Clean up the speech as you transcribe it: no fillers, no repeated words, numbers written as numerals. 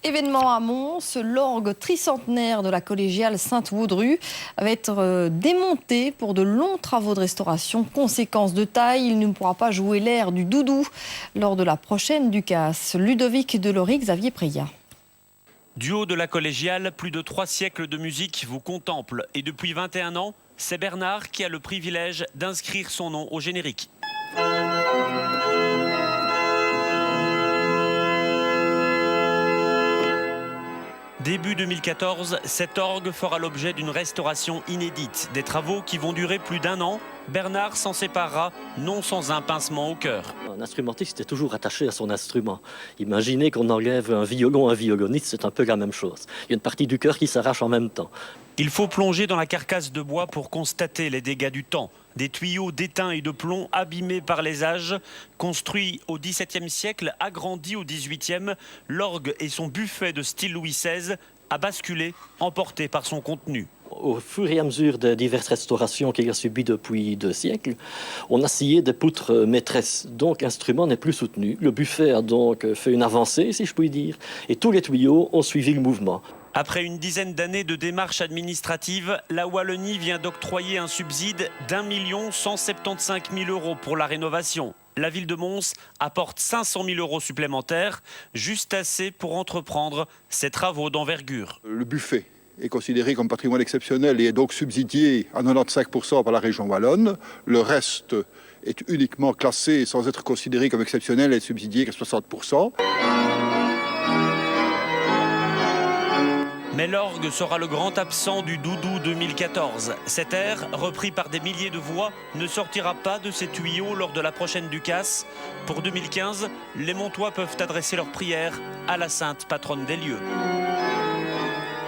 Événement à Mons, l'orgue tricentenaire de la collégiale Sainte-Waudru va être démonté pour de longs travaux de restauration. Conséquence de taille, il ne pourra pas jouer l'air du doudou lors de la prochaine Ducasse. Ludovic Delory, Xavier Preya. Du haut de la collégiale, plus de 3 siècles de musique vous contemplent. Et depuis 21 ans, c'est Bernard qui a le privilège d'inscrire son nom au générique. Début 2014, cet orgue fera l'objet d'une restauration inédite. Des travaux qui vont durer plus d'1 an. Bernard s'en séparera, non sans un pincement au cœur. Un instrumentiste est toujours attaché à son instrument. Imaginez qu'on enlève un violon à un violoniste, c'est un peu la même chose. Il y a une partie du cœur qui s'arrache en même temps. Il faut plonger dans la carcasse de bois pour constater les dégâts du temps. Des tuyaux d'étain et de plomb abîmés par les âges. Construit au XVIIe siècle, agrandi au XVIIIe, l'orgue et son buffet de style Louis XVI a basculé, emporté par son contenu. Au fur et à mesure des diverses restaurations qu'il a subies depuis 2 siècles, on a scié des poutres maîtresses. Donc l'instrument n'est plus soutenu. Le buffet a donc fait une avancée, si je puis dire, et tous les tuyaux ont suivi le mouvement. Après une dizaine d'années de démarches administratives, la Wallonie vient d'octroyer un subside d'1 175 000 € pour la rénovation. La ville de Mons apporte 500 000 € supplémentaires, juste assez pour entreprendre ces travaux d'envergure. Le buffet est considéré comme patrimoine exceptionnel et est donc subsidié à 95% par la région wallonne. Le reste est uniquement classé sans être considéré comme exceptionnel et subsidié qu'à 60%. Mais l'orgue sera le grand absent du Doudou 2014. Cet air, repris par des milliers de voix, ne sortira pas de ses tuyaux lors de la prochaine Ducasse. Pour 2015, les Montois peuvent adresser leurs prières à la sainte patronne des lieux.